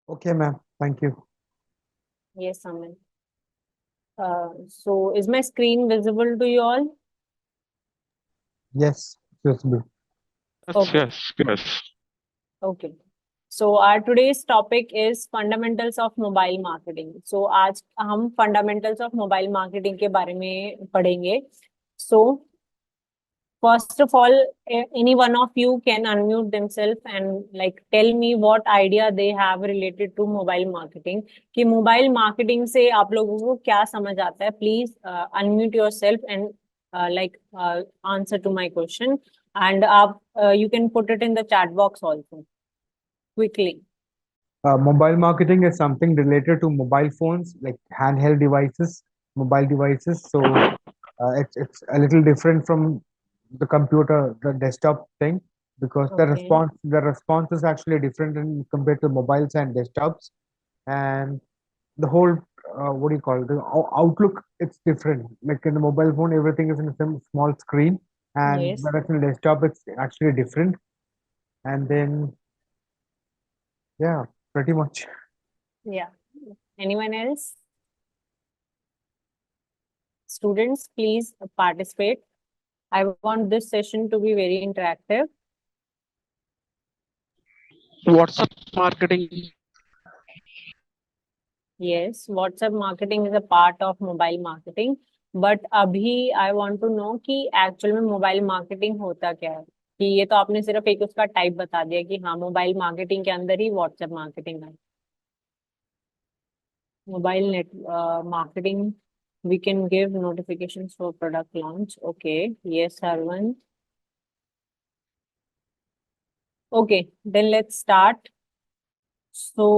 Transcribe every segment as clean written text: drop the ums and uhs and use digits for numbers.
Okay, ma'am. Thank you. Yes, Aman. So is my screen visible to you all? Yes, possible. Yes, Okay, yes, yes. okay. So our today's topic is fundamentals of mobile marketing. So आज हम fundamentals of mobile marketing के बारे में पढ़ेंगे. So first of all, any one of you can unmute themselves and like tell me what idea they have related to mobile marketing. कि mobile marketing से आप लोगों को क्या समझ आता है? Please unmute yourself and answer to my question. And आप you can put it in the chat box also quickly. Mobile marketing is something related to mobile phones, like handheld devices, mobile devices. So it's a little different from the computer, the desktop thing, because Okay. the response is actually different in compared to mobiles and desktops, and the whole what do you call it? The outlook, it's different. Like in the mobile phone, everything is in a small screen, and Yes. whereas in desktop, it's actually different. And then yeah, pretty much. Yeah. Anyone else? Students, please participate. I want this session to be very interactive. WhatsApp marketing. Yes, WhatsApp marketing is a part of mobile marketing. But अभी I want to know कि actual में mobile marketing होता क्या है. कि ये तो आपने सिर्फ एक उसका टाइप बता दिया कि हाँ मोबाइल मार्केटिंग के अंदर ही व्हाट्सएप मार्केटिंग है. Mobile net marketing we can give notifications for product launch. Okay, yes, Arvind. Okay, then let's start. So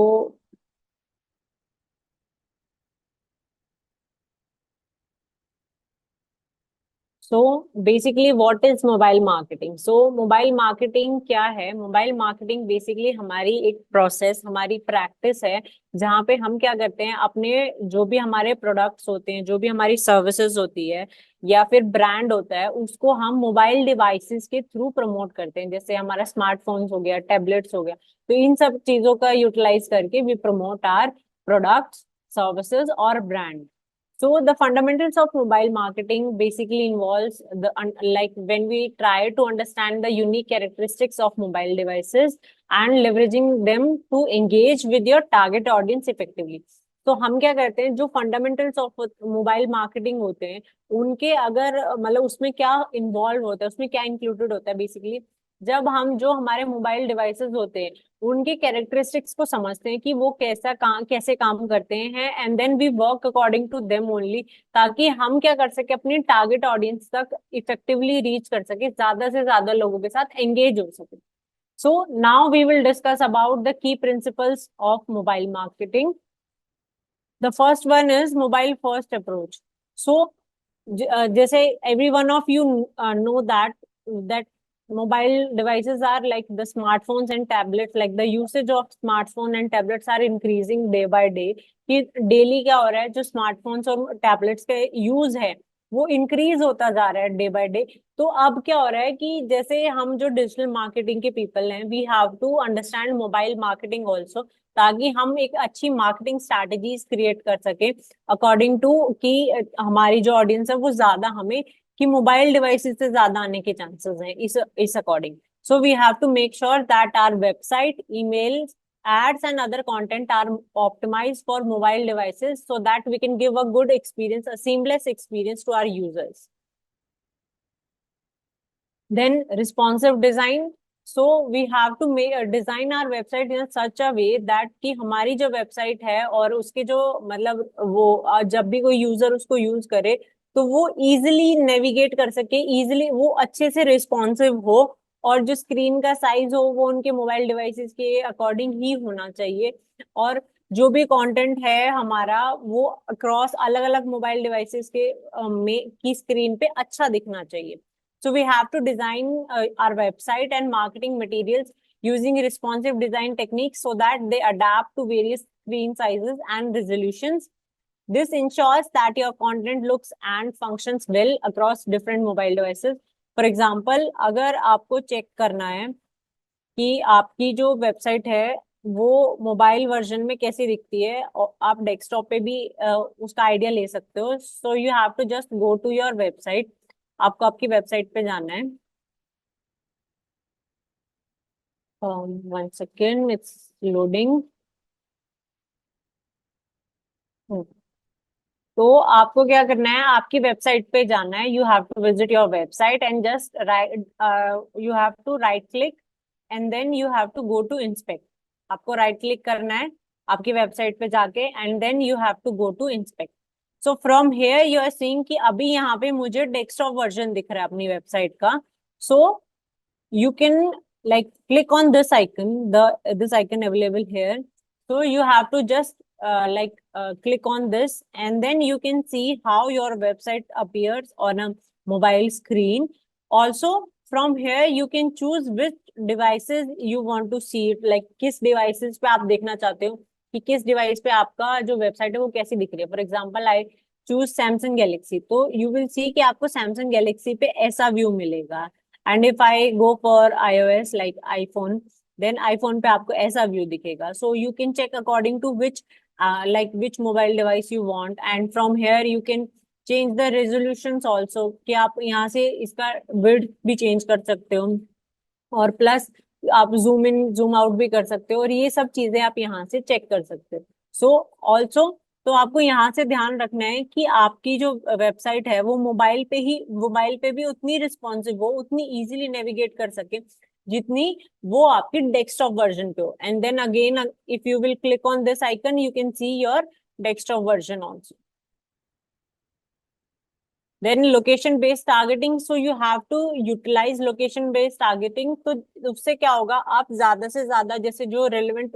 so basically what is mobile marketing. So mobile marketing क्या है? Mobile marketing basically हमारी एक process, हमारी practice है जहाँ पे हम क्या करते हैं, अपने जो भी हमारे प्रोडक्ट्स होते हैं, जो भी हमारी सर्विसेज होती है या फिर ब्रांड होता है, उसको हम मोबाइल डिवाइसेस के थ्रू प्रमोट करते हैं. जैसे हमारा स्मार्टफोन्स हो गया, टैबलेट्स हो गया, तो इन सब चीजों का यूटिलाइज करके we promote our products, services और brand. So the fundamentals of mobile marketing basically involves like when we try to understand the unique characteristics of mobile devices and leveraging them to engage with your target audience effectively. तो हम क्या करते हैं, जो fundamentals of mobile marketing होते हैं उनके अगर मतलब उसमें क्या इन्वॉल्व होता है, उसमें क्या इंक्लूडेड होता है, बेसिकली जब हम जो हमारे मोबाइल डिवाइसेस होते हैं उनके कैरेक्टरिस्टिक्स को समझते हैं कि वो कैसे काम करते हैं, and then we work according to them only, ताकि हम क्या कर सके, अपनी टारगेट ऑडियंस तक इफेक्टिवली रीच कर सके, ज्यादा से ज्यादा लोगों के साथ एंगेज हो सके. So now we will discuss about the key principles of mobile marketing. The first one is mobile first approach. So जैसे every one of you know that mobile devices are like the smartphones and tablets, like the usage of smartphone and tablets are increasing day by day. कि daily क्या हो रहा है, जो smartphones और tablets का use है वो इंक्रीज होता जा रहा है डे बाय डे. तो अब क्या हो रहा है कि जैसे हम जो डिजिटल मार्केटिंग के पीपल हैं, we have to understand mobile marketing also, ताकि हम एक अच्छी मार्केटिंग स्ट्रैटेजीज क्रिएट कर सके अकॉर्डिंग टू कि हमारी जो ऑडियंस है वो ज्यादा हमें कि मोबाइल डिवाइसेस से ज्यादा आने के चांसेस हैं इस according. So we have to make sure that our website, email, ads and other content are optimized for mobile devices so that we can give a good experience, a seamless experience to our users. Then responsive design. So we have to make design our website in such a way that कि हमारी जो website है और उसके जो मतलब वो जब भी कोई यूजर उसको यूज करे तो वो इजिली नेविगेट कर सके, इजिली वो अच्छे से रिस्पॉन्सिव हो, और जो स्क्रीन का साइज हो वो उनके मोबाइल डिवाइसेस के अकॉर्डिंग ही होना चाहिए, और जो भी कंटेंट है हमारा वो अक्रॉस अलग अलग मोबाइल डिवाइसेस के में की स्क्रीन पे अच्छा दिखना चाहिए. So we have to design our website and marketing materials using responsive design techniques so that they adapt to various screen sizes and resolutions. This ensures that your content looks and functions well across different mobile devices. For example, अगर आपको check करना है कि आपकी जो website है वो mobile version में कैसी दिखती है, और आप डेस्कटॉप पे भी उसका आइडिया ले सकते हो. So you have to just go to your website. आपको आपकी वेबसाइट पे जाना है. 1 second, it's loading. तो आपको क्या करना है, आपकी वेबसाइट पे जाना है. You have to visit your website and just right, you have to right click and then you have to go to inspect. आपको राइट क्लिक करना है आपकी वेबसाइट पे जाके and then you have to go to inspect. So from here you are seeing कि अभी यहाँ पे मुझे डेस्कटॉप वर्जन दिख रहा है अपनी वेबसाइट का. सो you can like click on this icon, this icon available here. So you have to just click on this and then you can see how your website appears on a mobile screen. Also from here you can choose which devices you want to see it, like किस devices पे आप देखना चाहते हो कि किस device पे आपका जो website है वो कैसी दिख रही है. For example I choose Samsung Galaxy, तो you will see कि आपको Samsung Galaxy पे ऐसा view मिलेगा. And if I go for iOS like iPhone, then iPhone पे आपको ऐसा व्यू दिखेगा. So you can check according to which which mobile device you want, and from here you can change the resolutions also, कि आप यहाँ से इसका width भी चेंज कर सकते हो और प्लस आप जूम इन जूम आउट भी कर सकते हो और ये सब चीजें आप यहाँ से चेक कर सकते हो. सो ऑल्सो तो आपको यहाँ से ध्यान रखना है कि आपकी जो वेबसाइट है वो मोबाइल पे भी उतनी रिस्पॉन्सिव हो, उतनी इजीली नेविगेट कर सके जितनी वो आपकी डेस्कटॉप वर्जन पे हो. And then again if you will click on this icon you can see your desktop version also. Then location based targeting, so you have to utilize location based targeting. तो उससे क्या होगा, आप ज्यादा से ज्यादा जैसे जो रेलेवेंट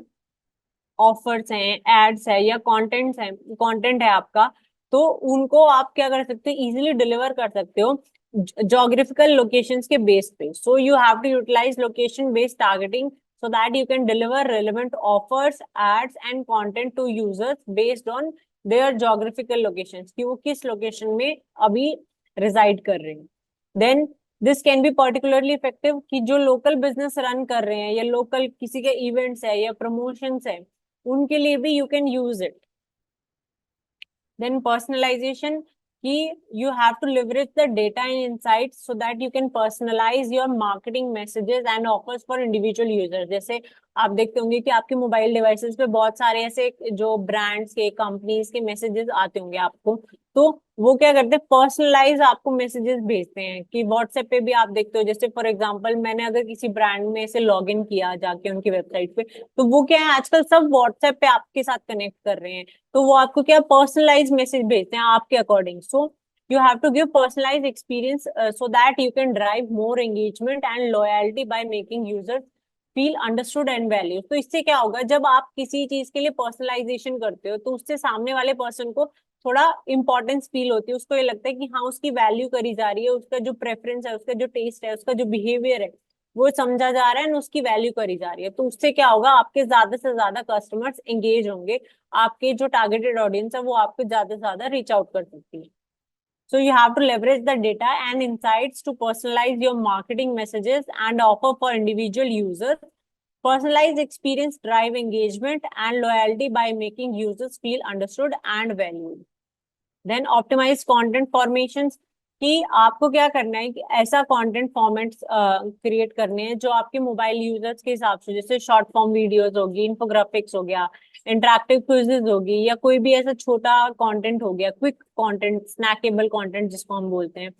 ऑफर्स हैं, एड्स है या कंटेंट है आपका, तो उनको आप क्या कर सकते हो, इजीली डिलीवर कर सकते हो जोग्राफिकल लोकेशंस के बेस पे. So you have to utilize location based targeting so that you can deliver relevant offers, ads and content to users based on their geographical locations, कि वो किस लोकेशन में अभी reside कर रहे हैं. Then this can be particularly effective कि जो लोकल बिजनेस रन कर रहे हैं या लोकल किसी के इवेंट्स है या प्रमोशंस है उनके लिए भी you can use it. Then personalization, कि you have to leverage the data and insights so that you can personalize your marketing messages and offers for individual users. जैसे आप देखते होंगे कि आपके मोबाइल डिवाइसेस पे बहुत सारे ऐसे जो ब्रांड्स के कंपनीज के मैसेजेस आते होंगे आपको, तो वो क्या करते हैं, पर्सनलाइज आपको मैसेजेस भेजते हैं. कि व्हाट्सएप पे भी आप देखते हो, जैसे फॉर एग्जांपल मैंने अगर किसी ब्रांड में से लॉग इन किया जाके उनकी वेबसाइट पे, तो वो क्या है आजकल सब व्हाट्सएप पे आपके साथ कनेक्ट कर रहे हैं, तो वो आपको क्या पर्सनलाइज मैसेज भेजते हैं आपके according. So you have to give personalized experience so that you can drive more engagement and loyalty by making users feel understood and valued. तो इससे क्या होगा, जब आप किसी चीज के लिए पर्सनलाइजेशन करते हो तो उससे सामने वाले पर्सन को थोड़ा इंपॉर्टेंस फील होती है, उसको ये लगता है कि हाँ उसकी वैल्यू करी जा रही है, उसका जो प्रेफरेंस है, उसका जो टेस्ट है, उसका जो बिहेवियर है वो समझा जा रहा है, उसकी वैल्यू करी जा रही है. तो उससे क्या होगा, आपके ज्यादा से ज्यादा कस्टमर्स एंगेज होंगे, आपके जो टारगेटेड ऑडियंस है वो आपको ज्यादा से ज्यादा रीच आउट कर सकती है. So you have to leverage the data and insights to personalize your marketing messages and offer for individual users. Personalized experience drive engagement and loyalty by making users feel understood and valued. Then optimize content formations, कि आपको क्या करना है कि ऐसा content formats create करने हैं जो आपके मोबाइल यूजर्स के हिसाब से, जैसे शॉर्ट फॉर्म वीडियोस होगी, इन्फोग्राफिक्स हो गया, इंटरैक्टिव क्विजेस होगी, या कोई भी ऐसा छोटा कंटेंट हो गया, क्विक कंटेंट, स्नैकेबल कंटेंट जिसको हम बोलते हैं.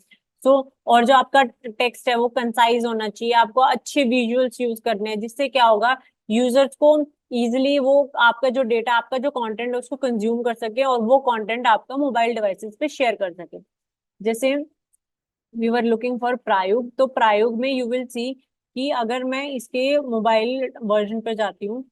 सो और जो आपका टेक्स्ट है वो कंसाइज होना चाहिए, आपको अच्छे विजुअल्स यूज करने हैं, जिससे क्या होगा यूजर्स को इजिली वो आपका जो डेटा, आपका जो कंटेंट है उसको कंज्यूम कर सके और वो कंटेंट आपका मोबाइल डिवाइसेस पे शेयर कर सके. जैसे वी वर लुकिंग फॉर प्रायुग, तो प्रायुग में यू विल सी कि अगर मैं इसके मोबाइल वर्जन पे जाती हूँ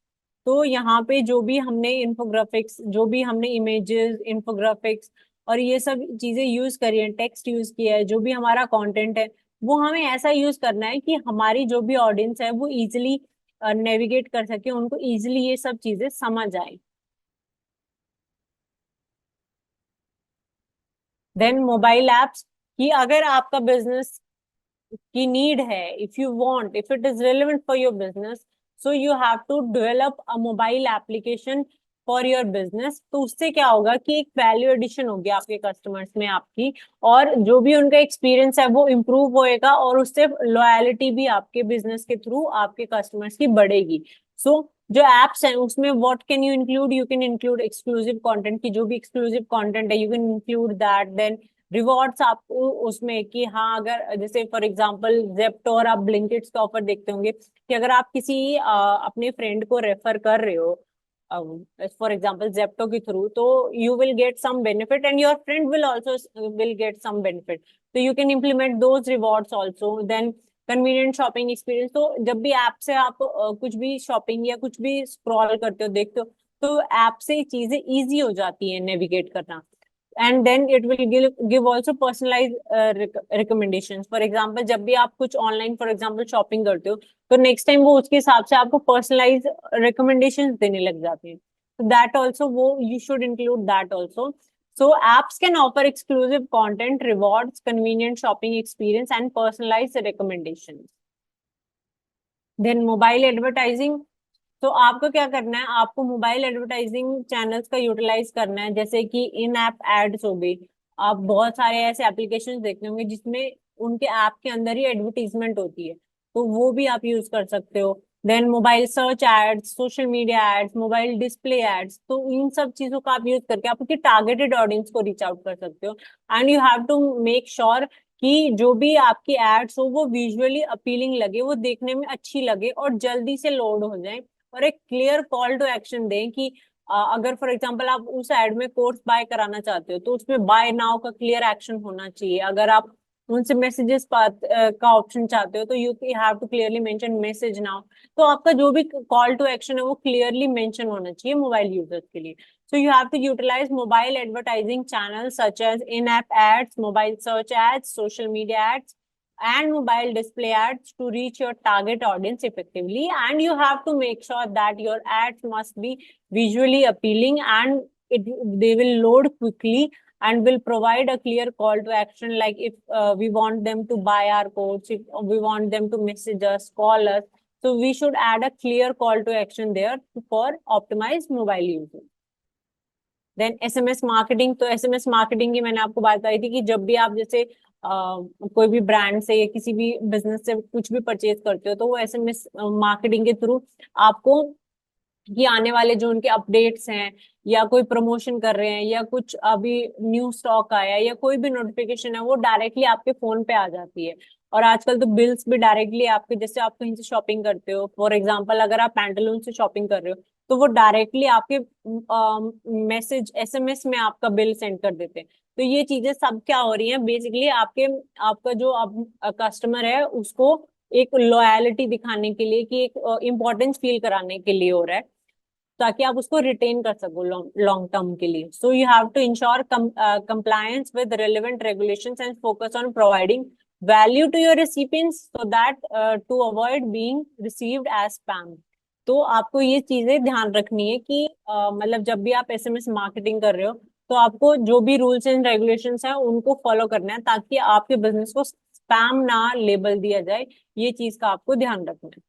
तो यहाँ पे जो भी हमने इन्फोग्राफिक्स, जो भी हमने इमेजेस, इन्फोग्राफिक्स और ये सब चीजें यूज करी है, टेक्स्ट यूज किया है, जो भी हमारा कंटेंट है वो हमें ऐसा यूज करना है कि हमारी जो भी ऑडियंस है वो इजिली नेविगेट कर सके, उनको इजिली ये सब चीजें समझ आए. देन मोबाइल एप्स, कि अगर आपका बिजनेस की नीड है, if you want, if it is relevant for your business, so you have to develop a mobile application for your business. तो उससे क्या होगा कि एक वैल्यू एडिशन होगी आपके कस्टमर्स में आपकी, और जो भी उनका एक्सपीरियंस है वो इम्प्रूव होएगा, और उससे लॉयलिटी भी आपके बिजनेस के थ्रू आपके कस्टमर्स की बढ़ेगी। सो जो एप्स हैं उसमें what can you can include exclusive content, की जो भी एक्सक्लूसिव कंटेंट है you can include that. Then rewards आपको उसमें, कि हाँ अगर जैसे फॉर एग्जांपल जेप्टो और आप ब्लिंकिट्स का ऑफर देखते होंगे कि अगर आप किसी अपने फ्रेंड को रेफर कर रहे हो फॉर एग्जांपल जेप्टो के थ्रू, तो you will get some benefit and your friend will also will get some benefit. तो you can implement those rewards also. Then convenient shopping experience, तो जब भी ऐप से आप कुछ भी शॉपिंग या कुछ भी स्क्रॉल करते हो देखते हो, तो ऐप से चीजें इजी हो जाती है नेविगेट करना। And then it will give also personalize recommendation. For example जब भी आप कुछ ऑनलाइन फॉर एग्जाम्पल शॉपिंग करते हो, तो नेक्स्ट टाइम वो उसके हिसाब से आपको पर्सनलाइज रिकमेंडेशन देने लग जाते हैं। दैट ऑल्सो वो you should include that also. So apps can offer exclusive content, rewards, convenient shopping experience, and personalized recommendations. Then mobile advertising. तो आपको क्या करना है, आपको मोबाइल एडवर्टाइजिंग चैनल्स का यूटिलाइज करना है, जैसे कि इन ऐप एड्स हो गई। आप बहुत सारे ऐसे एप्लीकेशन देखते होंगे जिसमें उनके ऐप के अंदर ही एडवर्टीजमेंट होती है, तो वो भी आप यूज कर सकते हो। Then mobile search ads, social media ads, mobile display ads, तो इन सब चीजों का आप यूज करके आप आपकी टारगेटेड ऑडियंस को रीच आउट कर सकते हो। And you have to make sure कि जो भी आपकी एड्स हो वो विजुअली अपीलिंग लगे, वो देखने में अच्छी लगे और जल्दी से लोड हो जाए, और एक क्लियर कॉल टू एक्शन दें कि अगर फॉर एग्जांपल आप उस एड में कोर्स बाय कराना चाहते हो तो उसमें बाय नाउ का क्लियर एक्शन होना चाहिए। अगर आप उनसे मैसेजेस का ऑप्शन चाहते हो तो you have to clearly mention message now. तो आपका जो भी कॉल टू एक्शन है वो क्लियरली मेंशन होना चाहिए मोबाइल यूजर्स के लिए। So you have to utilize mobile advertising channels such as in-app ads, mobile search ads, social media ads, and mobile display ads to reach your target audience effectively. And you have to make sure that your ads must be visually appealing, and they will load quickly and will provide a clear call to action. Like if we want them to buy our course, if we want them to message us, call us. So we should add a clear call to action there for optimized mobile users. Then SMS marketing. तो SMS marketing की मैंने आपको बात बताई थी कि जब भी आप जैसे कोई भी ब्रांड से या किसी भी बिजनेस से कुछ भी परचेज करते हो, तो वो एसएमएस मार्केटिंग के थ्रू आपको कि आने वाले जो उनके अपडेट्स हैं या कोई प्रमोशन कर रहे हैं या कुछ अभी न्यू स्टॉक आया या कोई भी नोटिफिकेशन है वो डायरेक्टली आपके फोन पे आ जाती है। और आजकल तो बिल्स भी डायरेक्टली आपके, जैसे आप कहीं से शॉपिंग करते हो फॉर एग्जांपल अगर आप पैंटालून से शॉपिंग कर रहे हो, तो वो डायरेक्टली आपके मैसेज एसएमएस में आपका बिल सेंड कर देते हैं। तो ये चीजें सब क्या हो रही हैं, बेसिकली आपका जो कस्टमर है उसको एक लॉयलिटी दिखाने के लिए, कि एक इम्पोर्टेंस फील कराने के लिए हो रहा है, ताकि आप उसको रिटेन कर सको लॉन्ग टर्म के लिए। So you have to ensure compliance with relevant regulations and focus on providing value to your recipients so that to avoid being received as spam. तो आपको ये चीजें ध्यान रखनी है कि मतलब जब भी आप एसएमएस मार्केटिंग कर रहे हो तो आपको जो भी रूल्स एंड रेगुलेशंस हैं उनको फॉलो करना है, ताकि आपके बिजनेस को स्पैम ना लेबल दिया जाए। ये चीज का आपको ध्यान रखना है।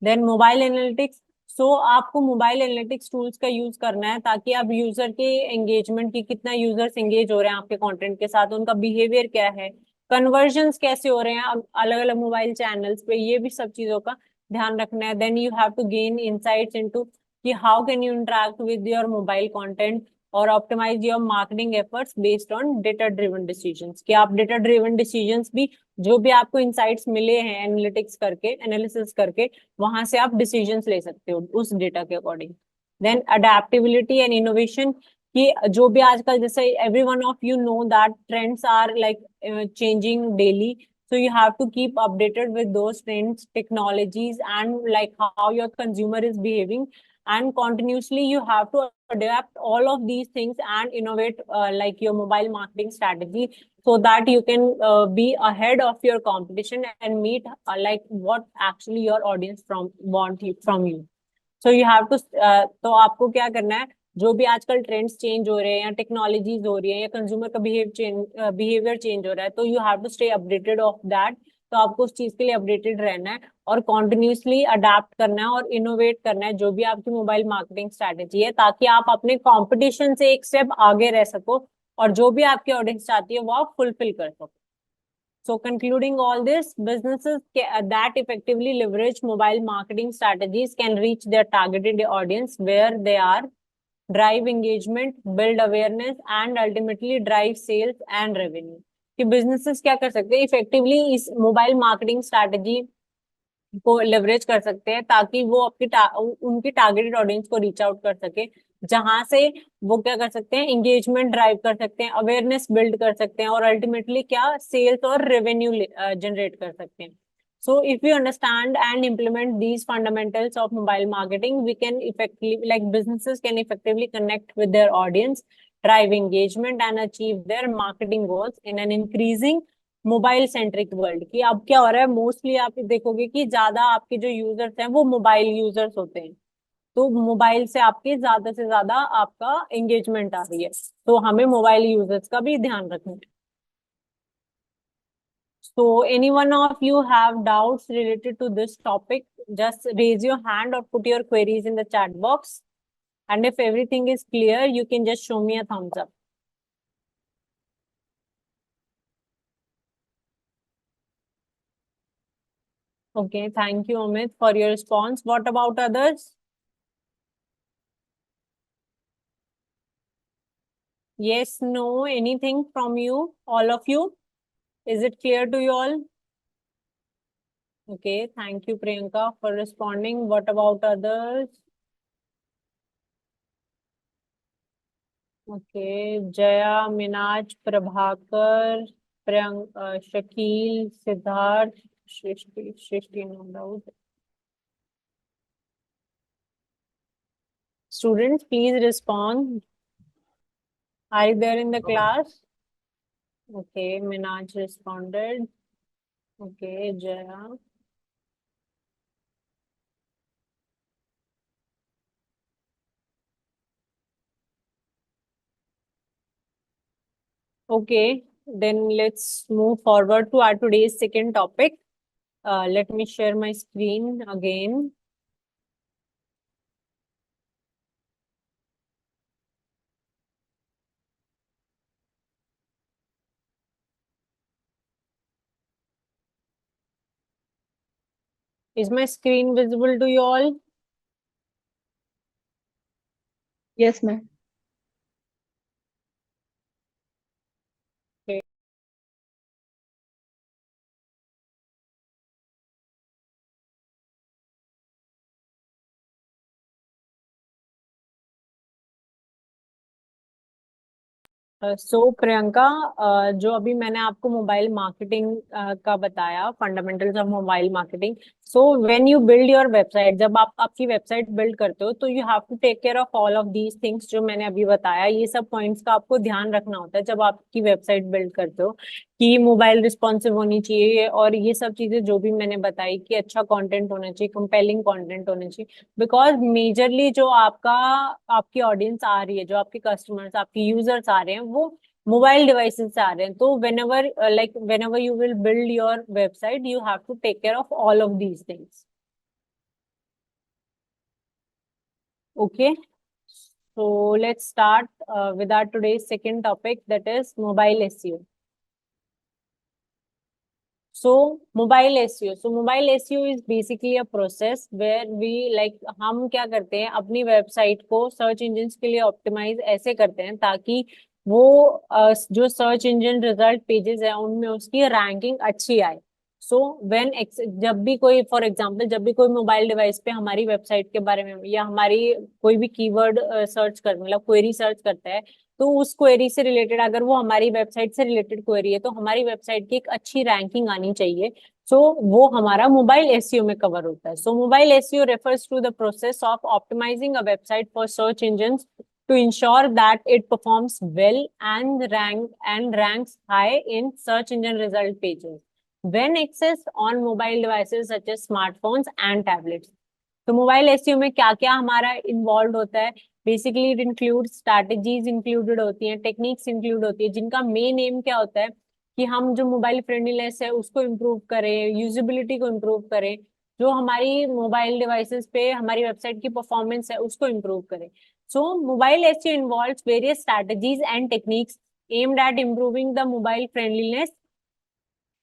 Then mobile analytics. सो आपको मोबाइल एनालिटिक्स टूल्स का यूज करना है ताकि आप यूजर के एंगेजमेंट की, कितना यूजर्स एंगेज हो रहे हैं आपके कंटेंट के साथ, उनका बिहेवियर क्या है, कन्वर्जन्स कैसे हो रहे हैं अलग अलग मोबाइल चैनल्स पे, ये भी सब चीजों का ध्यान रखना है। Then you have to gain insights into कि how can you interact with your mobile content और optimize your marketing efforts based on data driven decisions. कि आप डेटा ड्रिवन डिसीजंस भी, जो भी आपको इंसाइट्स मिले हैं एनालिटिक्स करके, एनालिसिस करके, वहां से आप डिसीजंस ले सकते हो उस डेटा के according. Then adaptability and innovation. कि जो भी आजकल, जैसे every one of you know that trends are like changing daily, so you have to keep updated with those trends, technologies, and like how your consumer is behaving, and continuously you have to adapt all of these things and innovate like your mobile marketing strategy, so that you can be ahead of your competition and meet like what actually your audience from you. So you have to तो आपको क्या करना है, जो भी आजकल trends change हो रहे हैं या टेक्नोलॉजीज हो रही है या कंज्यूमर का बिहेवियर चेंज हो रहा है, तो you have to stay updated of that तो आपको उस चीज के लिए अपडेटेड रहना है और कॉन्टिन्यूसली अडेप्ट करना है और इनोवेट करना है जो भी आपकी मोबाइल मार्केटिंग स्ट्रेटेजी है, ताकि आप अपने कंपटीशन से एक स्टेप आगे रह सको और जो भी आपकी ऑडियंस चाहती है वो आप फुलफिल कर सको. So concluding all this, businesses that effectively leverage mobile marketing strategies can reach their targeted audience where they are, drive engagement, build awareness, and ultimately drive sales and revenue. कि businesses क्या कर सकते हैं, effectively इस mobile marketing strategy को leverage कर सकते हैं ताकि वो उनकी टारगेटेड ऑडियंस को रीच आउट कर सके, जहां से वो क्या कर सकते हैं, एंगेजमेंट ड्राइव कर सकते हैं, अवेयरनेस बिल्ड कर सकते हैं और अल्टीमेटली क्या, सेल्स और रेवेन्यू जनरेट कर सकते हैं. So if we understand and implement these fundamentals of mobile marketing, we can effectively, like businesses can effectively connect with their audience, drive engagement and achieve their marketing goals in an increasing mobile centric world. की अब क्या हो रहा है, mostly आप देखोगे कि ज्यादा आपके जो यूजर्स हैं वो मोबाइल यूजर्स होते हैं, तो मोबाइल से आपके ज्यादा से ज्यादा आपका एंगेजमेंट आ रही है, तो हमें मोबाइल यूजर्स का भी ध्यान रखना है. So any one of you have doubts related to this topic, just raise your hand or put your queries in the chat box, and if everything is clear you can just show me a thumbs up. Okay, thank you Amit for your response. What about others? Yes, no, anything from you, all of you? Is it clear to you all? Okay, thank you Priyanka for responding. What about others? Okay, Jaya, Minaj, Prabhakar, Priyanka, Shakil, Siddharth, Shrishti, no doubt. Students, please respond. Are you there in the class? Okay, Minaj responded. Okay, Jaya. Okay, then let's move forward to our today's second topic. Let me share my screen again. Is my screen visible to you all? Yes, ma'am. सो प्रियंका, जो अभी मैंने आपको mobile marketing का बताया, fundamentals of mobile marketing. So when you build your website, जब आप आपकी website build करते हो तो you have to take care of all of these things जो मैंने अभी बताया. ये सब पॉइंट्स का आपको ध्यान रखना होता है जब आपकी वेबसाइट बिल्ड करते हो, कि मोबाइल रिस्पॉन्सिव होनी चाहिए और ये सब चीजें जो भी मैंने बताई, कि अच्छा कंटेंट होना चाहिए, कंपेलिंग कंटेंट होना चाहिए. बिकॉज मेजरली जो आपकी ऑडियंस आ रही है, जो आपके कस्टमर्स, आपके यूजर्स आ रहे हैं, वो मोबाइल डिवाइसेस से आ रहे हैं. तो whenever you will build your website, you have to take care of all of these things. Okay, so let's start with our today's second topic, that is mobile SEO. So mobile SEO. So mobile SEO is basically a process where we हम क्या करते हैं, अपनी website को search engine के लिए optimise ऐसे करते हैं ताकि वो जो सर्च इंजन रिजल्ट पेजेस है उनमें उसकी रैंकिंग अच्छी आए. सो जब भी कोई, फॉर एग्जांपल, जब भी कोई मोबाइल डिवाइस पे हमारी वेबसाइट के बारे में या हमारी कोई भी कीवर्ड सर्च कर, मतलब क्वेरी सर्च करता है, तो उस क्वेरी से रिलेटेड, अगर वो हमारी वेबसाइट से रिलेटेड क्वेरी है, तो हमारी वेबसाइट की एक अच्छी रैंकिंग आनी चाहिए. सो वो हमारा मोबाइल एसईओ में कवर होता है. So mobile SEO refers to the process of optimizing a website for search engines to ensure that it performs well and ranks high in search engine result pages when accessed on mobile devices such as smartphones and tablets. तो mobile SEO में क्या क्या हमारा involve होता है, basically it include strategies included होती हैं, techniques include होती है, जिनका मेन एम क्या होता है कि हम जो मोबाइल फ्रेंडलीनेस है उसको इम्प्रूव करें, यूजिबिलिटी को इम्प्रूव करें, जो हमारी मोबाइल डिवाइसेस पे हमारी वेबसाइट की परफॉर्मेंस है उसको इम्प्रूव करें. So mobile SEO involves various strategies and techniques aimed at improving the mobile friendliness,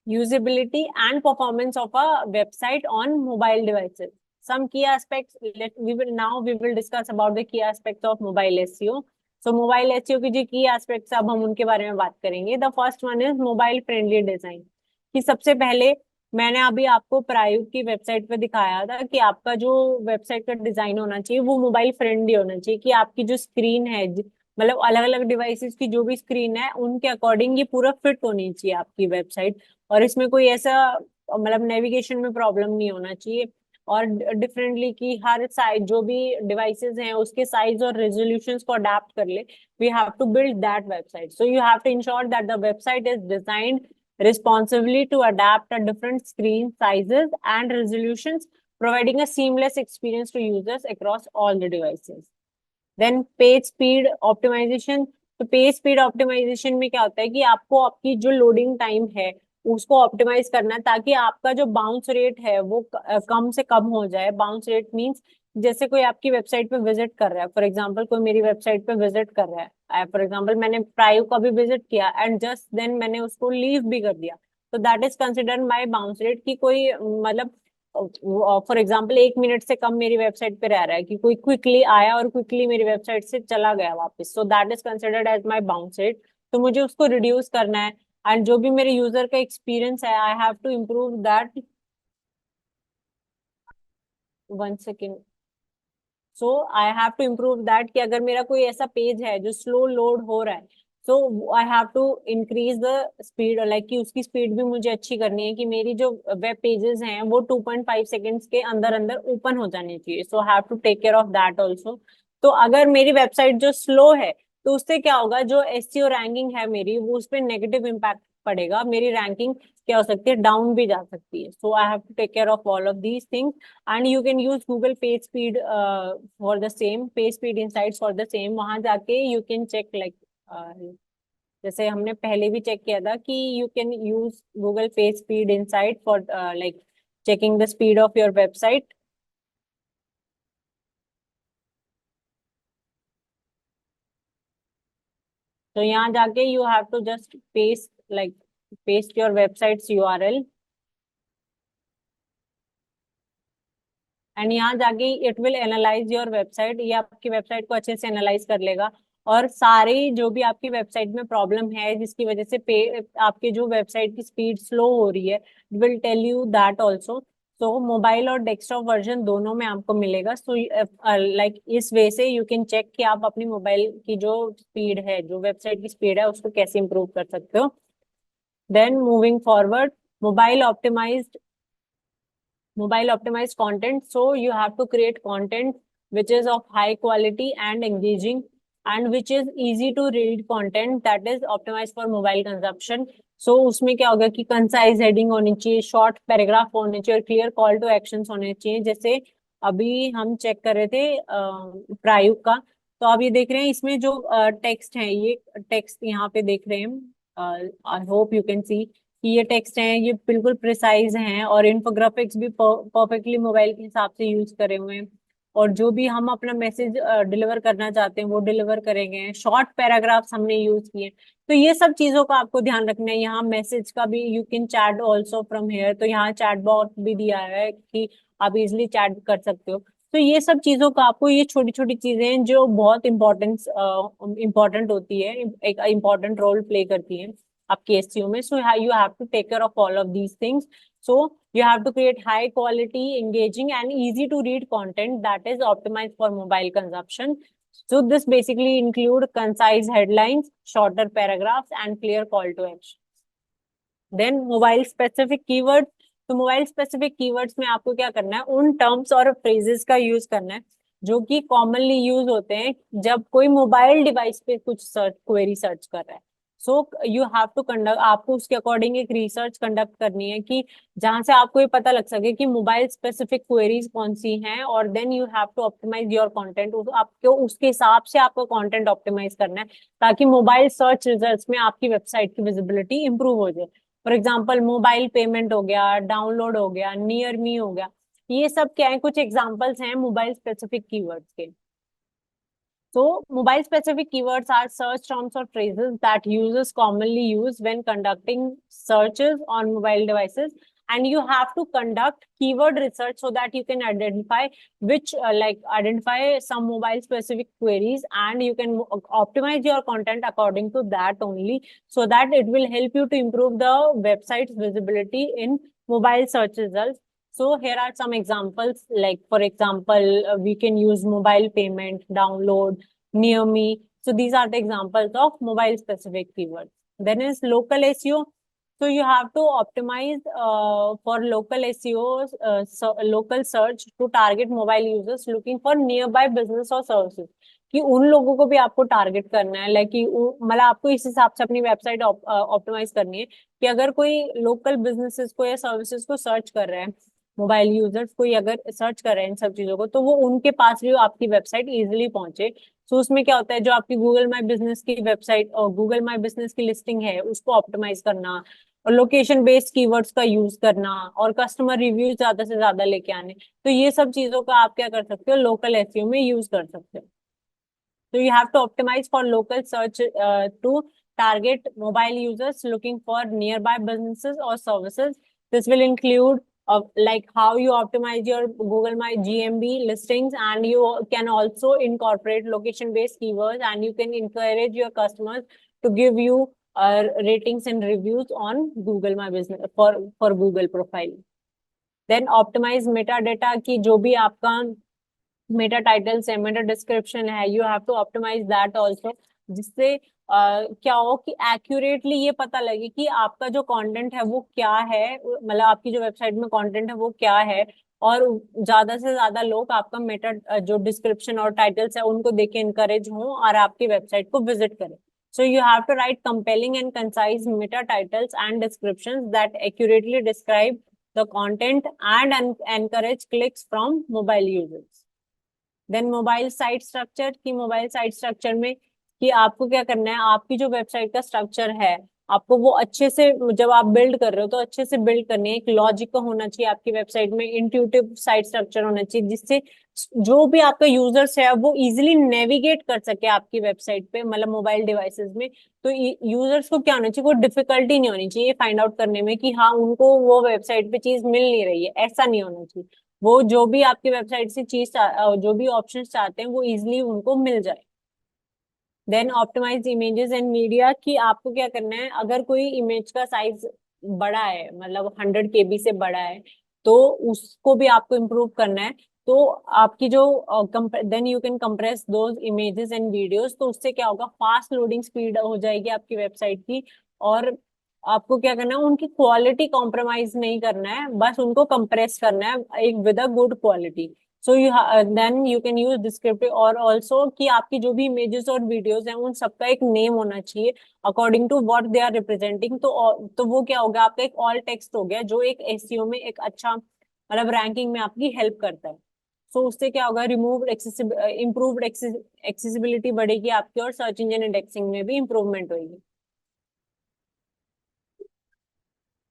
usability and performance of a website on mobile devices. Some key aspects, we will discuss about the key aspects of mobile SEO. So mobile SEO की जो key aspects अब हम उनके बारे में बात करेंगे. The first one is mobile friendly design. कि सबसे पहले मैंने अभी आपको प्रारूप की वेबसाइट पे दिखाया था कि आपका जो वेबसाइट का डिजाइन होना चाहिए वो मोबाइल फ्रेंडली होना चाहिए, कि आपकी जो स्क्रीन है, मतलब अलग अलग डिवाइसेस की जो भी स्क्रीन है उनके अकॉर्डिंग ये पूरा फिट होनी चाहिए आपकी वेबसाइट, और इसमें कोई ऐसा मतलब नेविगेशन में प्रॉब्लम नहीं होना चाहिए. और डिफरेंटली कि हर साइज जो भी डिवाइसेस हैं उसके साइज और रेजोल्यूशंस को अडेप्ट कर ले. We have to build that website, so you have to ensure that the website is designed responsibly to adapt at different screen sizes and resolutions, providing a seamless experience to users across all the devices. Then page speed optimization. तो page speed optimisation में क्या होता है कि आपको आपकी जो loading time है उसको ऑप्टिमाइज करना है ताकि आपका जो बाउंस रेट है वो कम से कम हो जाए. बाउंस रेट मींस जैसे कोई आपकी वेबसाइट पे विजिट कर रहा है, फॉर एग्जांपल कोई मेरी वेबसाइट पे विजिट कर रहा है, फॉर एग्जांपल मैंने प्रायो का भी विजिट किया एंड जस्ट देन मैंने उसको लीव भी कर दिया, तो that is considered my bounce rate. कि कोई मतलब फॉर एग्जाम्पल 1 मिनट से कम मेरी वेबसाइट पे रह रहा है, कि कोई क्विकली आया और क्विकली मेरी वेबसाइट से चला गया वापस, so that is considered as my bounce rate. तो मुझे उसको रिड्यूस करना है एंड जो भी मेरे यूजर का एक्सपीरियंस है I have to improve that. 1 second. So I have to improve that कि अगर मेरा कोई ऐसा पेज है जो स्लो लोड हो रहा है, so I have to increase the speed, like कि उसकी स्पीड भी मुझे अच्छी करनी है कि मेरी जो वेब पेजेस हैं वो 2.5 सेकेंड्स के अंदर अंदर ओपन हो जाने चाहिए. So have to take care of that also. तो अगर मेरी वेबसाइट जो स्लो है तो उससे क्या होगा, जो एसईओ रैंकिंग है मेरी वो उस पर नेगेटिव इम्पैक्ट पड़ेगा, मेरी रैंकिंग क्या हो सकती है, डाउन भी जा सकती है. So I have to take care of all of these things. And you can use Google page speed for the same, page speed insights for the same. वहां जाके यू कैन चेक लाइक जैसे हमने पहले भी check किया था कि you can use Google page speed insight for like checking the speed of your website. तो यहाँ जाके you have to just paste like paste your website's URL and यहाँ जाके it will analyse your website. ये आपकी website को अच्छे से एनालाइज कर लेगा और सारी जो भी आपकी वेबसाइट में प्रॉब्लम है जिसकी वजह से आपकी जो वेबसाइट की स्पीड स्लो हो रही है, will tell you that also. तो मोबाइल और डेस्कटॉप वर्जन दोनों में आपको मिलेगा. सो लाइक इस वे से यू कैन चेक कि आप अपनी मोबाइल की जो स्पीड है, जो वेबसाइट की स्पीड है उसको कैसे इंप्रूव कर सकते हो. Then moving forward, mobile optimised content. So you have to create content which is of high quality and engaging and which is easy to read content that is optimized for mobile consumption. So उसमें क्या होगा कि concise heading होनी चाहिए, short paragraph होने चाहिए और clear call to actions होने चाहिए. जैसे अभी हम चेक कर रहे थे प्रारूप का, तो आप ये देख रहे हैं इसमें जो टेक्स्ट है, ये टेक्स्ट यहाँ पे देख रहे हैं, आई होप यू कैन सी कि ये टेक्स्ट हैं ये बिल्कुल प्रिसाइज हैं और इन्फोग्राफिक्स भी परफेक्टली मोबाइल के हिसाब से यूज करे हुए हैं, और जो भी हम अपना मैसेज डिलीवर करना चाहते हैं वो डिलीवर करेंगे. शॉर्ट पैराग्राफ्स हमने यूज किए. तो ये सब चीजों का आपको ध्यान रखना है. यहाँ मैसेज का भी you can chat also from here, तो यहाँ चैट बॉट भी दिया है कि आप इजिली चैट कर सकते हो. तो ये सब चीजों का आपको, ये छोटी छोटी चीजें हैं जो बहुत इंपॉर्टेंट होती है, एक इंपॉर्टेंट रोल प्ले करती है आपके एसईओ में. So you have to take care of all of these things. So you have to create high quality, engaging and easy to read content that is optimized for mobile consumption. So this basically include concise headlines, shorter paragraphs and clear call to action. Then mobile specific keywords. तो mobile specific keywords में आपको क्या करना है, उन terms और phrases का use करना है जो कि कॉमनली यूज होते हैं जब कोई मोबाइल डिवाइस पे कुछ क्वेरी सर्च कर रहा है. So you have to conduct, आपको उसके अकॉर्डिंग एक रिसर्च कंडक्ट करनी है कि जहां से आपको ये पता लग सके कि मोबाइल स्पेसिफिक क्वेरीज कौन सी हैं, और then you have to optimise your content. आपको उसके हिसाब से आपको कंटेंट ऑप्टिमाइज करना है ताकि मोबाइल सर्च रिजल्ट्स में आपकी वेबसाइट की विजिबिलिटी इंप्रूव हो जाए। फॉर एग्जाम्पल मोबाइल पेमेंट हो गया, डाउनलोड हो गया, नियर मी हो गया, ये सब क्या है, कुछ एग्जाम्पल्स हैं मोबाइल स्पेसिफिक कीवर्ड्स के। So, mobile specific keywords are search terms or phrases that users commonly use when conducting searches on mobile devices. And you have to conduct keyword research so that you can identify which, identify some mobile specific queries, and you can optimize your content according to that only, so that it will help you to improve the website's visibility in mobile search results. So here are some examples, like for example, we can use mobile payment, download, near me. So these are the examples of mobile specific keywords. Then is local SEO. So you have to optimize for local SEO, local search to target mobile users looking for nearby business or services. कि उन लोगों को भी आपको target करना है, like कि मतलब आपको इस हिसाब से अपनी वेबसाइट ऑप्टिमाइज करनी है कि अगर कोई लोकल बिजनेसेस को या सर्विसेज को सर्च कर रहे हैं, मोबाइल यूजर्स कोई अगर सर्च कर रहे हैं इन सब चीजों को, तो वो उनके पास भी आपकी वेबसाइट इजीली पहुंचे। तो उसमें क्या होता है, जो आपकी गूगल माई बिजनेस की वेबसाइट और गूगल माई बिजनेस की लिस्टिंग है उसको ऑप्टिमाइज करना, और लोकेशन बेस्ड कीवर्ड्स का यूज करना, और कस्टमर रिव्यूज ज्यादा से ज्यादा लेके आने, तो ये सब चीजों का आप क्या कर सकते हो, लोकल एसईओ में यूज कर सकते हो। तो you have to optimise for local search to target mobile users looking for nearby businesses or services. This will include like how you optimize your Google My GMB listings, and you can also incorporate location based keywords, and you can encourage your customers to give you ratings and reviews on Google My Business for Google profile. Then optimize metadata की जो भी आपका meta titles है, meta description है, you have to optimise that also, जिससे क्या हो कि एक्यूरेटली ये पता लगे कि आपका जो कंटेंट है वो क्या है, मतलब आपकी जो वेबसाइट में कंटेंट है वो क्या है, और ज्यादा से ज्यादा लोग आपका मेटा जो डिस्क्रिप्शन और टाइटल्स है उनको देख के इनकरेज हों और आपकी वेबसाइट को विजिट करें। So you have to write compelling and concise meta titles and descriptions that accurately describe the content and encourage clicks from mobile users. Then mobile site structure की, मोबाइल साइट स्ट्रक्चर में कि आपको क्या करना है, आपकी जो वेबसाइट का स्ट्रक्चर है आपको वो अच्छे से, जब आप बिल्ड कर रहे हो तो अच्छे से बिल्ड करनी है, एक लॉजिक का होना चाहिए आपकी वेबसाइट में, इंट्यूटिव साइट स्ट्रक्चर होना चाहिए जिससे जो भी आपका यूजर्स है वो इजिली नेविगेट कर सके आपकी वेबसाइट पे, मतलब मोबाइल डिवाइसेस में। तो यूजर्स को क्या होना चाहिए, कोई डिफिकल्टी नहीं होनी चाहिए फाइंड आउट करने में कि हाँ उनको वो वेबसाइट पे चीज मिल नहीं रही है, ऐसा नहीं होना चाहिए। वो जो भी आपकी वेबसाइट से चीज जो भी ऑप्शन चाहते हैं वो इजिली उनको मिल जाए। Then optimise images and media की आपको क्या करना है, अगर कोई इमेज का साइज बड़ा है, मतलब 100 KB से बड़ा है, तो उसको भी आपको इम्प्रूव करना है। तो आपकी जो then you can compress those images and videos, तो उससे क्या होगा, फास्ट लोडिंग स्पीड हो जाएगी आपकी वेबसाइट की, और आपको क्या करना है, उनकी क्वालिटी कॉम्प्रोमाइज नहीं करना है, बस उनको कंप्रेस करना है एक with a good quality. So you then you can use descriptive, और ऑल्सो कि आपकी जो भी इमेजेस और वीडियोस हैं उन सबका एक नेम होना चाहिए according to what they are representing. तो वो क्या होगा, आपका एक ऑल टेक्स्ट हो गया जो एक एसईओ में एक अच्छा, मतलब रैंकिंग में आपकी हेल्प करता है। सो उससे क्या होगा, इम्प्रूव्ड एक्सेसिबिलिटी बढ़ेगी आपकी, और सर्च इंजन इंडेक्सिंग में भी इंप्रूवमेंट होगी।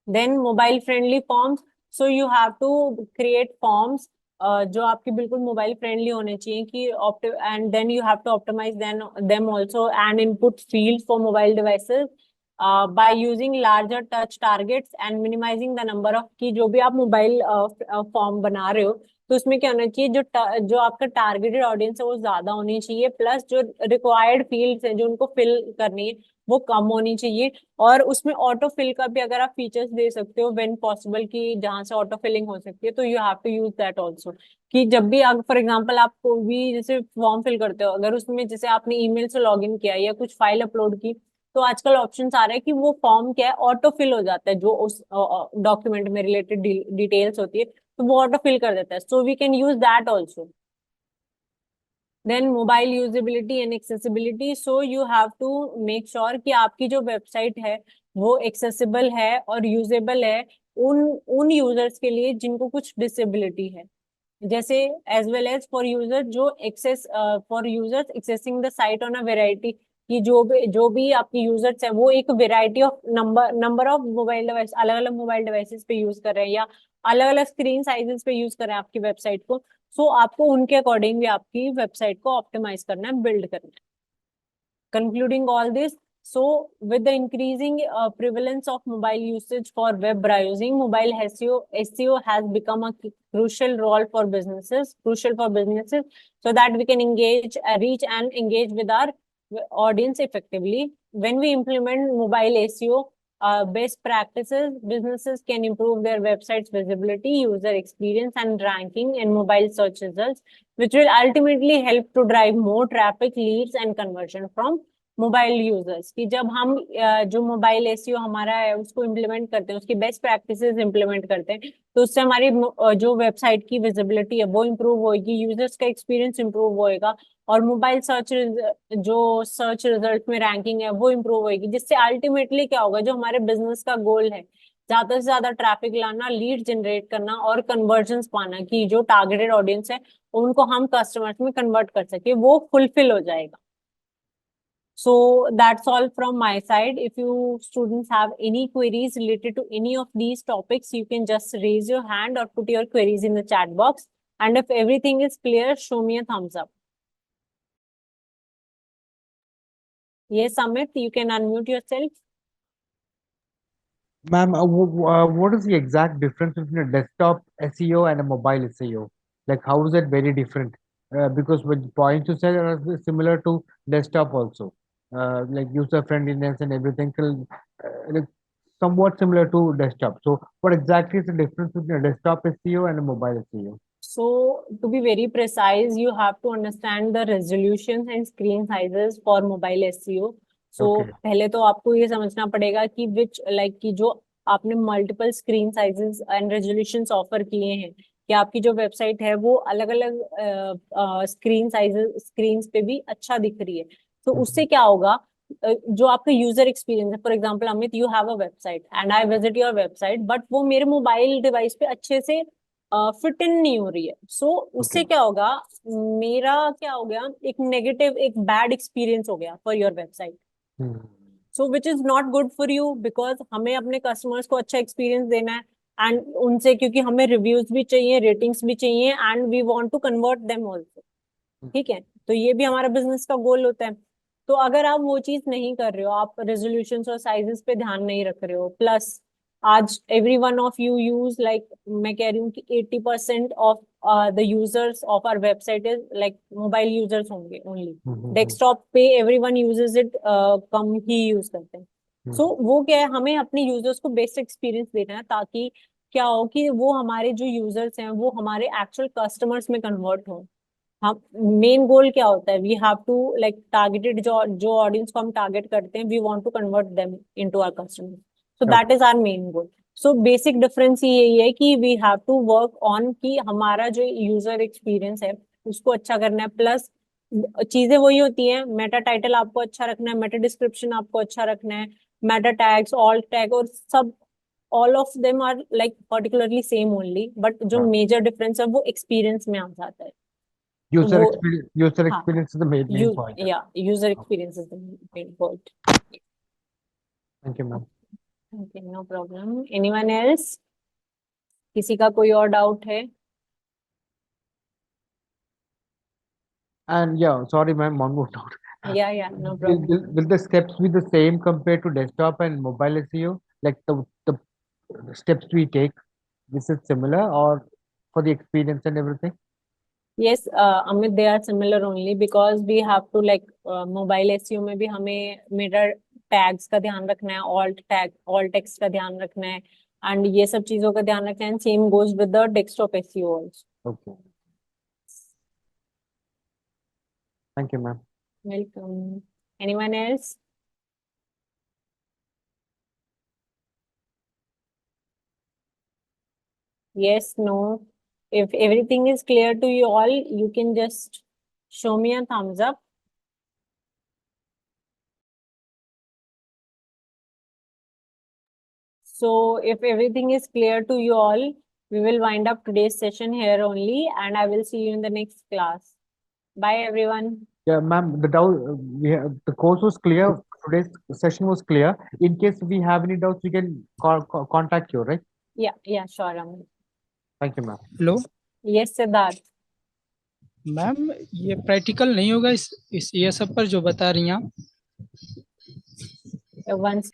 Then mobile friendly forms, so you have to create forms जो आपकी बिल्कुल मोबाइल फ्रेंडली होने चाहिए कि and then you have to optimise them also and input field for mobile devices by using larger touch targets and minimising the number of, की जो भी आप मोबाइल फॉर्म बना रहे हो तो उसमें क्या होना चाहिए, जो आपका टारगेटेड ऑडियंस है वो ज्यादा होनी चाहिए, प्लस जो रिक्वायर्ड फील्ड्स है जो उनको फिल करनी है वो कम होनी चाहिए। और उसमें ऑटो फिल का भी अगर आप फीचर्स दे सकते हो व्हेन पॉसिबल, कि जहां से ऑटो फिलिंग हो सकती है, तो you have to use that also. कि जब भी फॉर एग्जांपल आप कोई भी जैसे फॉर्म फिल करते हो, अगर उसमें जैसे आपने ईमेल से लॉगिन किया या कुछ फाइल अपलोड की, तो आजकल ऑप्शंस आ रहे हैं कि वो फॉर्म क्या है, ऑटो फिल हो जाता है, जो उस डॉक्यूमेंट में रिलेटेड डिटेल्स होती है तो वो ऑटो फिल कर देता है। So we can use that also. Then mobile usability and accessibility, so you have to make sure कि आपकी जो वेबसाइट है वो एक्सेसिबल है और यूजेबल है उन उन यूजर्स के लिए जिनको कुछ डिसेबिलिटी है, जैसे as well as for user जो access for users accessing the site on a variety, कि जो भी आपके यूजर्स हैं वो एक variety of number of mobile device, अलग अलग मोबाइल डिवाइसेस पे यूज कर रहे हैं या अलग अलग स्क्रीन साइजेस पे यूज कर रहे हैं आपकी वेबसाइट को। सो आपको उनके अकॉर्डिंग भी आपकी वेबसाइट को ऑप्टिमाइज करना है, बिल्ड करना है। Concluding all this, so with the increasing prevalence of mobile usage for web browsing, mobile SEO has become a crucial role for businesses, so that we can reach and engage with our audience effectively. When we implement mobile SEO best practices, businesses can improve their website's visibility, user experience, and ranking in mobile search results, which will ultimately help to drive more traffic, leads, and conversion from mobile users. कि जब हम जो mobile SEO हमारा है उसको implement करते हैं, उसकी बेस्ट प्रैक्टिसेस इम्प्लीमेंट करते हैं, तो उससे हमारी जो वेबसाइट की विजिबिलिटी है वो इम्प्रूव होगी, यूजर्स का एक्सपीरियंस इम्प्रूव होएगा, और मोबाइल जो सर्च रिजल्ट में रैंकिंग है वो इम्प्रूव होगी, जिससे अल्टीमेटली क्या होगा, जो हमारे बिजनेस का गोल है ज्यादा से ज्यादा ट्रैफिक लाना, लीड जनरेट करना और कन्वर्जन पाना, कि जो टारगेटेड ऑडियंस है उनको हम कस्टमर्स में कन्वर्ट कर सके, वो फुलफिल हो जाएगा। So that's all from my side. If you students have any queries related to any of these topics, you can just raise your hand or put your queries in the chat box. And if everything is clear, show me a thumbs up. Yes, Amit, you can unmute yourself. Ma'am, what is the exact difference between a desktop SEO and a mobile SEO? Like, how is it very different? Because with points you said are similar to desktop also, like user friendliness and everything, like somewhat similar to desktop. So, what exactly is the difference between a desktop SEO and a mobile SEO? So to be very precise, you have to understand the resolutions and screen sizes for mobile SEO. So Okay. पहले तो आपको ये समझना पड़ेगा कि which like कि जो आपने multiple screen sizes and resolutions offer किए हैं, कि आपकी जो वेबसाइट है वो अलग अलग स्क्रीन पे भी अच्छा दिख रही है, तो उससे क्या होगा, जो आपका यूजर एक्सपीरियंस है, for example Amit, you have a website and I visit your website, but वो मेरे मोबाइल डिवाइस पे अच्छे से फिट इन नहीं हो रही है। सो उससे क्या होगा, मेरा क्या हो गया, एक नेगेटिव, एक बैड एक्सपीरियंस हो गया for your website. Hmm. So which is not good for you, because हमें अपने कस्टमर्स को अच्छा एक्सपीरियंस देना है, एंड उनसे, क्योंकि हमें रिव्यूज भी चाहिए, रेटिंग्स भी चाहिए, and we want to convert them also. ठीक है, तो ये भी हमारा बिजनेस का गोल होता है। तो अगर आप वो चीज नहीं कर रहे हो, आप रेजोल्यूशन और साइजेस पे ध्यान नहीं रख रहे हो, प्लस आज every one of you use like, मैं कह रही हूँ कि 80% of the users of our website is like mobile users होंगे ओनली। डेस्कटॉप पे एवरी वन यूजेज इट, कम ही यूज करते हैं। सो वो क्या है, हमें अपने यूजर्स को बेस्ट एक्सपीरियंस देना है, ताकि क्या हो कि वो हमारे जो यूजर्स हैं वो हमारे एक्चुअल कस्टमर्स में कन्वर्ट हो। हम, मेन गोल क्या होता है, we have to like targeted, जो जो ऑडियंस को हम टारगेट करते हैं, we want to convert them into our customer, so that is our main goal. So basic difference यही है कि we have to work on कि हमारा जो यूजर एक्सपीरियंस है उसको अच्छा करना है, प्लस चीजें वही होती हैं, मेटा टाइटल आपको अच्छा रखना है, मेटा डिस्क्रिप्शन आपको अच्छा रखना है, मेटा टैग्स, ऑल्ट टैग और सब, all of them are like particularly same only, but जो मेजर डिफरेंस है वो एक्सपीरियंस में आ जाता है। User वो, experience. User हाँ, experience is the main point. user Okay. experience is the main point. Thank you, ma'am. Okay, no problem. Anyone else? किसी का कोई और डाउट है? And yeah, sorry, ma'am, one more doubt. Yeah, no Will, problem. will the steps be the same compared to desktop and mobile SEO? Like the steps we take, this is similar or for the experience and everything? Yes, Amit, they are similar only because we have to like mobile SEO में भी हमें mirror tags का ध्यान रखना है, alt tag, alt text का ध्यान रखना है, एंड ये सब चीजों का ध्यान रखना है, and same goes with the desktop SEO also. Okay. Thank you, ma'am. Welcome. Anyone else? Yes, no. If everything is clear to you all, you can just Show me a thumbs up. So if everything is clear to you all, we will wind up today's session here only, and I will see you in the next class. Bye, everyone. Yeah, ma'am, the course was clear. Today's session was clear. In case we have any doubts, we can contact you, right? Yeah, sure, Aman. Thank you, ma'am. Hello Yes, Siddharth. Ma'am, ये practical नहीं होगा इस ये सब पर जो बता रही हैं आप? Once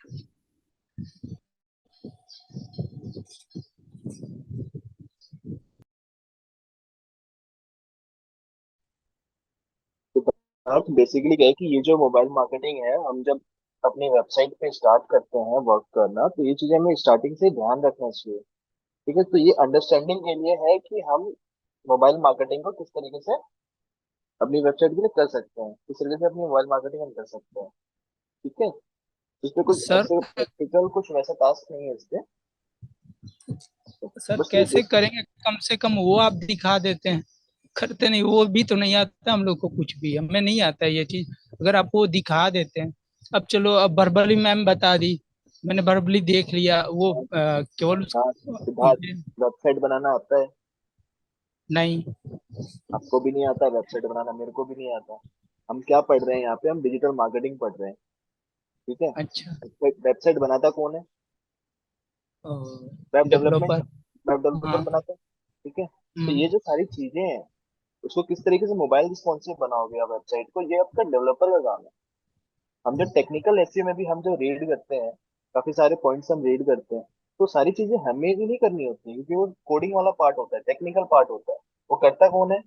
आप बेसिकली क्या है कि ये जो मोबाइल मार्केटिंग है, हम जब अपनी वेबसाइट पे स्टार्ट करते हैं वर्क करना, तो ये चीजें हमें स्टार्टिंग से ध्यान रखना चाहिए। ठीक है, तो ये अंडरस्टैंडिंग के लिए है कि हम मोबाइल मार्केटिंग को किस तरीके से अपनी वेबसाइट के लिए कर सकते हैं, किस तरीके से अपनी मोबाइल मार्केटिंग हम कर सकते हैं। ठीक है, इसमें कुछ सर ऐसे प्रैक्टिकल कुछ वैसा टास्क नहीं है इसके। सर बस ये कैसे करेंगे? कम से कम वो आप दिखा देते हैं, करते नहीं, वो भी तो नहीं आता हम लोग को, कुछ भी हमें नहीं आता ये चीज। अगर आप वो दिखा देते हैं, अब चलो, अब वर्बली मैम बता दी, मैंने वर्बली देख लिया, वो केवल हाँ, सिद्धार्थ, वेबसाइट बनाना आता है? नहीं। आपको भी नहीं आता वेबसाइट बनाना, मेरे को भी नहीं आता। हम क्या पढ़ रहे हैं यहाँ पे? हम डिजिटल मार्केटिंग पढ़ रहे हैं। ठीक है, अच्छा, वेबसाइट बनाता कौन है? Web development, developer. Web developer हाँ। बनाता है। ठीक है, तो ये जो सारी चीजें हैं, उसको किस तरीके से मोबाइल रिस्पॉन्सिव बनाओगे आप वेबसाइट को, ये आपका डेवलपर का काम है। हम जो टेक्निकल एसईओ में भी हम जो रीड करते हैं, काफी सारे पॉइंट्स हम रीड करते हैं, तो सारी चीजें हमें भी नहीं करनी होती, क्योंकि वो कोडिंग वाला पार्ट होता है, टेक्निकल पार्ट होता है। वो करता कौन है?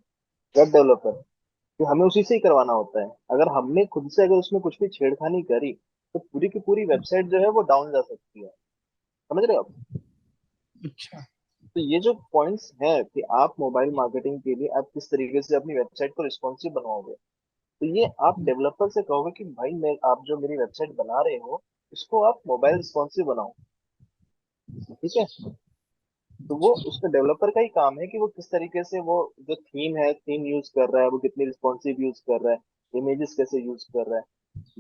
Web developer. तो हमें उसी से ही करवाना होता है। अगर हमने खुद से अगर उसमें कुछ भी छेड़खानी करी, तो पूरी की पूरी वेबसाइट जो है वो डाउन जा सकती है। समझ रहे हो आप? अच्छा, तो ये जो पॉइंट्स हैं कि आप मोबाइल मार्केटिंग के लिए आप किस तरीके से अपनी वेबसाइट को रिस्पॉन्सिव बनवाओगे, तो ये आप डेवलपर से कहोगे कि भाई मैं, आप जो मेरी वेबसाइट बना रहे हो, इसको आप मोबाइल रिस्पॉन्सिव बनाओ। ठीक है, तो वो उसका डेवलपर का ही काम है कि वो किस तरीके से वो जो थीम है, थीम यूज कर रहा है, वो कितनी रिस्पॉन्सिव यूज कर रहा है, इमेजेस कैसे यूज कर रहा है।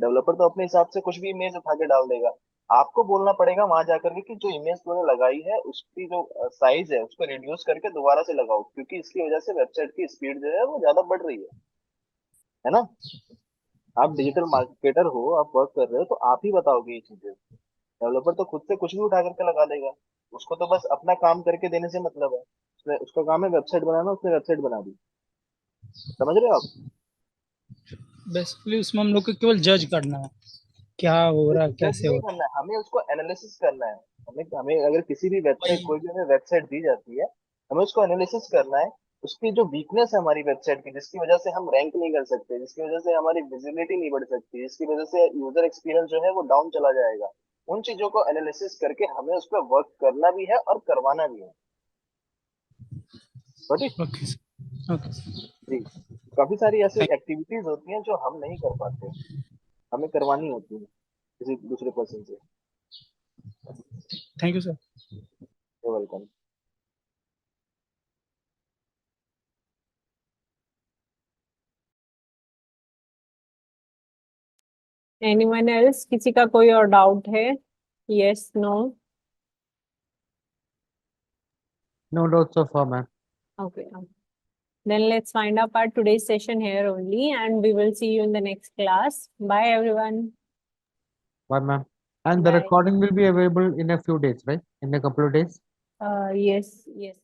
डेवलपर तो अपने हिसाब से कुछ भी इमेज उठा के डाल देगा। आपको बोलना पड़ेगा वहां जाकर के कि जो इमेज तुमने लगाई है उसकी जो साइज है उसको रिड्यूस करके दोबारा से लगाओ, क्योंकि इसकी वजह से वेबसाइट की स्पीड जो है वो ज्यादा बढ़ रही है ना? आप डिजिटल मार्केटर हो, आप वर्क कर रहे हो, तो आप ही बताओगे ये चीजें। डेवलपर तो खुद से कुछ भी उठा करके लगा देगा। उसको तो बस अपना काम करके देने से मतलब है। उसका काम है वेबसाइट बनाना, उसने वेबसाइट बना दी। समझ रहे हो आप? बेसिकली उसमें हम लोग को केवल जज करना है, क्या हो रहा है, जज कैसे हो नहीं रहा करना है, हमें उसको एनालिसिस करना है। हमें हमें अगर किसी भी है। वेबसाइट, कोई भी हमें वेबसाइट दी जाती है, हमें उसको एनालिसिस करना है। उसकी जो वीकनेस है हमारी वेबसाइट की, जिसकी वजह से हम रैंक नहीं कर सकते, जिसकी वजह से हमारी विजिबिलिटी नहीं बढ़ सकती, जिसकी वजह से यूजर एक्सपीरियंस जो है वो डाउन चला जाएगा, उन चीजों को एनालिसिस करके हमें उस पर वर्क करना भी है और करवाना भी है। Got it? Okay sir, okay sir, जी, काफी सारी ऐसी एक्टिविटीज होती हैं जो हम नहीं कर पाते, हमें करवानी होती है किसी दूसरे पर्सन से। Thank you sir. Welcome. anyone else? किसी का कोई और डाउट है? Yes, no? No doubts so far, ma'am. Okay. Then let's wind up our today's session here only, and we will see you in the next class. Bye, everyone. Bye, ma'am. And the Bye. recording will be available in a few days, right? In a couple of days. Yes, yes.